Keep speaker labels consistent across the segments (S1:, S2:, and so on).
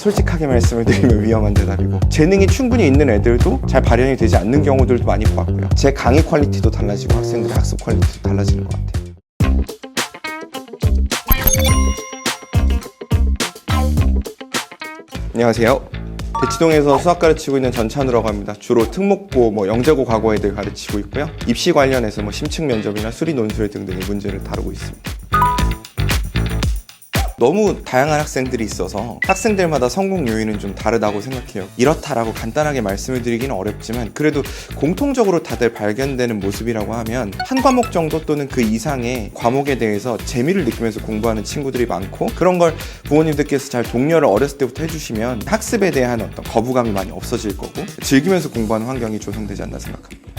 S1: 솔직하게 말씀을 드리면 위험한 대답이고, 재능이 충분히 있는 애들도 잘 발현이 되지 않는 경우들도 많이 보았고요. 제 강의 퀄리티도 달라지고 학생들의 학습 퀄리티도 달라지는 것 같아요. 안녕하세요. 대치동에서 수학 가르치고 있는 전찬우라고 합니다. 주로 특목고, 영재고 과거 애들 가르치고 있고요. 입시 관련해서 심층 면접이나 수리 논술 등등의 문제를 다루고 있습니다. 너무 다양한 학생들이 있어서 학생들마다 성공 요인은 좀 다르다고 생각해요. 이렇다라고 간단하게 말씀을 드리기는 어렵지만, 그래도 공통적으로 다들 발견되는 모습이라고 하면 한 과목 정도 또는 그 이상의 과목에 대해서 재미를 느끼면서 공부하는 친구들이 많고, 그런 걸 부모님들께서 잘 독려를 어렸을 때부터 해주시면 학습에 대한 어떤 거부감이 많이 없어질 거고, 즐기면서 공부하는 환경이 조성되지 않나 생각합니다.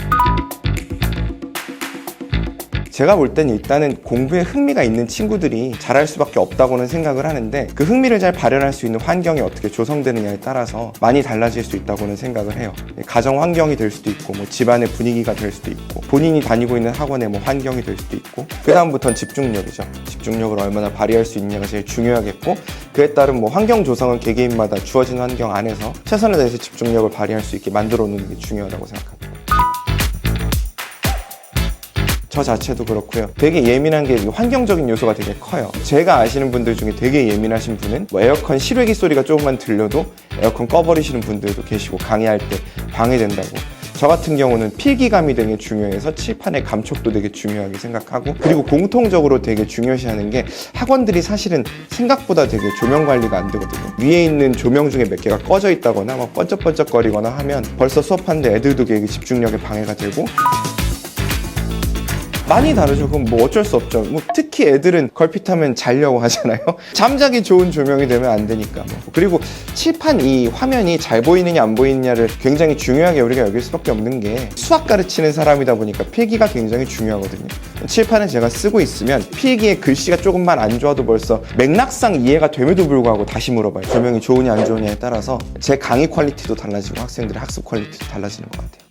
S1: 제가 볼 때는 일단은 공부에 흥미가 있는 친구들이 잘할 수밖에 없다고는 생각을 하는데, 그 흥미를 잘 발현할 수 있는 환경이 어떻게 조성되느냐에 따라서 많이 달라질 수 있다고는 생각을 해요. 가정 환경이 될 수도 있고, 집안의 분위기가 될 수도 있고, 본인이 다니고 있는 학원의 환경이 될 수도 있고, 그 다음부터는 집중력이죠. 집중력을 얼마나 발휘할 수 있냐가 제일 중요하겠고, 그에 따른 환경 조성은 개개인마다 주어진 환경 안에서 최선을 다해서 집중력을 발휘할 수 있게 만들어 놓는 게 중요하다고 생각합니다. 저 자체도 그렇고요. 되게 예민한 게 환경적인 요소가 되게 커요. 제가 아시는 분들 중에 되게 예민하신 분은 에어컨 실외기 소리가 조금만 들려도 에어컨 꺼버리시는 분들도 계시고, 강의할 때 방해된다고. 저 같은 경우는 필기감이 되게 중요해서 칠판의 감촉도 되게 중요하게 생각하고, 그리고 공통적으로 되게 중요시하는 게, 학원들이 사실은 생각보다 되게 조명 관리가 안 되거든요. 위에 있는 조명 중에 몇 개가 꺼져 있다거나 번쩍번쩍거리거나 하면 벌써 수업하는데 애들도 되게 집중력에 방해가 되고, 많이 다르죠. 그럼 어쩔 수 없죠. 특히 애들은 걸핏하면 자려고 하잖아요. 잠자기 좋은 조명이 되면 안 되니까. 그리고 칠판 이 화면이 잘 보이느냐 안 보이느냐를 굉장히 중요하게 우리가 여길 수밖에 없는 게, 수학 가르치는 사람이다 보니까 필기가 굉장히 중요하거든요. 칠판을 제가 쓰고 있으면 필기에 글씨가 조금만 안 좋아도 벌써 맥락상 이해가 됨에도 불구하고 다시 물어봐요. 조명이 좋으냐 안 좋으냐에 따라서 제 강의 퀄리티도 달라지고 학생들의 학습 퀄리티도 달라지는 것 같아요.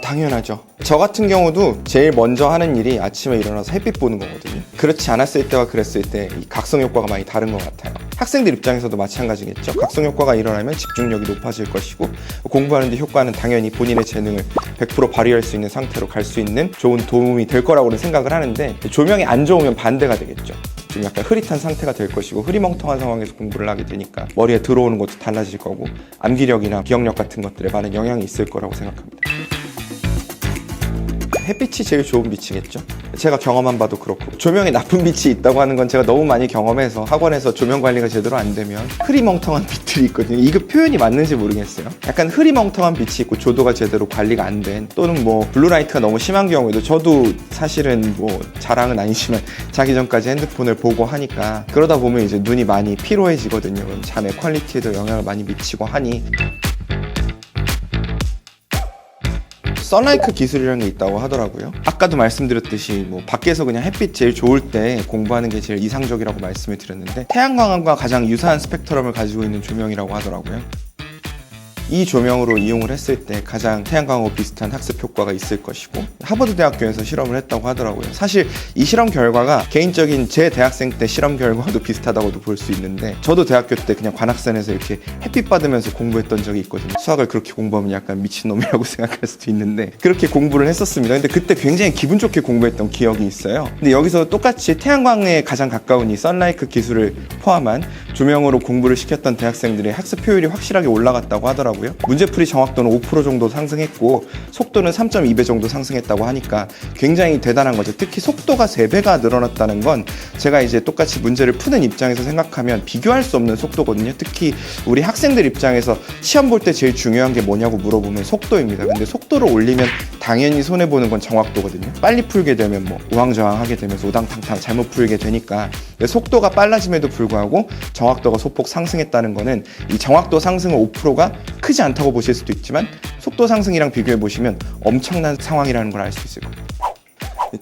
S1: 당연하죠. 저 같은 경우도 제일 먼저 하는 일이 아침에 일어나서 햇빛 보는 거거든요. 그렇지 않았을 때와 그랬을 때 이 각성 효과가 많이 다른 것 같아요. 학생들 입장에서도 마찬가지겠죠. 각성 효과가 일어나면 집중력이 높아질 것이고, 공부하는 데 효과는 당연히 본인의 재능을 100% 발휘할 수 있는 상태로 갈 수 있는 좋은 도움이 될 거라고는 생각을 하는데, 조명이 안 좋으면 반대가 되겠죠. 좀 약간 흐릿한 상태가 될 것이고, 흐리멍텅한 상황에서 공부를 하게 되니까 머리에 들어오는 것도 달라질 거고, 암기력이나 기억력 같은 것들에 많은 영향이 있을 거라고 생각합니다. 햇빛이 제일 좋은 빛이겠죠. 제가 경험한 바도 그렇고, 조명에 나쁜 빛이 있다고 하는 건 제가 너무 많이 경험해서, 학원에서 조명 관리가 제대로 안 되면 흐리멍텅한 빛들이 있거든요. 이거 표현이 맞는지 모르겠어요. 약간 흐리멍텅한 빛이 있고 조도가 제대로 관리가 안 된, 또는 블루라이트가 너무 심한 경우에도, 저도 사실은 자랑은 아니지만 자기 전까지 핸드폰을 보고 하니까, 그러다 보면 이제 눈이 많이 피로해지거든요. 그럼 잠의 퀄리티에도 영향을 많이 미치고 하니, 선라이크 기술이라는 게 있다고 하더라고요. 아까도 말씀드렸듯이 밖에서 그냥 햇빛 제일 좋을 때 공부하는 게 제일 이상적이라고 말씀을 드렸는데, 태양광과 가장 유사한 스펙트럼을 가지고 있는 조명이라고 하더라고요. 이 조명으로 이용을 했을 때 가장 태양광하고 비슷한 학습 효과가 있을 것이고, 하버드 대학교에서 실험을 했다고 하더라고요. 사실 이 실험 결과가 개인적인 제 대학생 때 실험 결과도 비슷하다고도 볼 수 있는데, 저도 대학교 때 그냥 관악산에서 이렇게 햇빛 받으면서 공부했던 적이 있거든요. 수학을 그렇게 공부하면 약간 미친놈이라고 생각할 수도 있는데, 그렇게 공부를 했었습니다. 근데 그때 굉장히 기분 좋게 공부했던 기억이 있어요. 근데 여기서 똑같이 태양광에 가장 가까운 이 선라이크 기술을 포함한 조명으로 공부를 시켰던 대학생들의 학습 효율이 확실하게 올라갔다고 하더라고요. 문제풀이 정확도는 5% 정도 상승했고, 속도는 3.2배 정도 상승했다고 하니까 굉장히 대단한 거죠. 특히 속도가 3배가 늘어났다는 건, 제가 이제 똑같이 문제를 푸는 입장에서 생각하면 비교할 수 없는 속도거든요. 특히 우리 학생들 입장에서 시험 볼 때 제일 중요한 게 뭐냐고 물어보면 속도입니다. 근데 속도를 올리면 당연히 손해보는 건 정확도거든요. 빨리 풀게 되면 우왕좌왕하게 되면서 우당탕탕 잘못 풀게 되니까, 속도가 빨라짐에도 불구하고 정확도가 소폭 상승했다는 거는, 이 정확도 상승은 5%가 크지 않다고 보실 수도 있지만, 속도 상승이랑 비교해 보시면 엄청난 상황이라는 걸 알 수 있을 겁니다.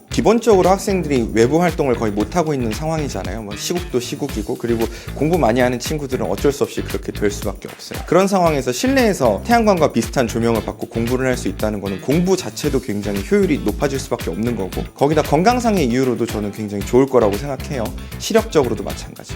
S1: 기본적으로 학생들이 외부 활동을 거의 못하고 있는 상황이잖아요. 시국도 시국이고, 그리고 공부 많이 하는 친구들은 어쩔 수 없이 그렇게 될 수밖에 없어요. 그런 상황에서 실내에서 태양광과 비슷한 조명을 받고 공부를 할 수 있다는 거는 공부 자체도 굉장히 효율이 높아질 수밖에 없는 거고, 거기다 건강상의 이유로도 저는 굉장히 좋을 거라고 생각해요. 시력적으로도 마찬가지.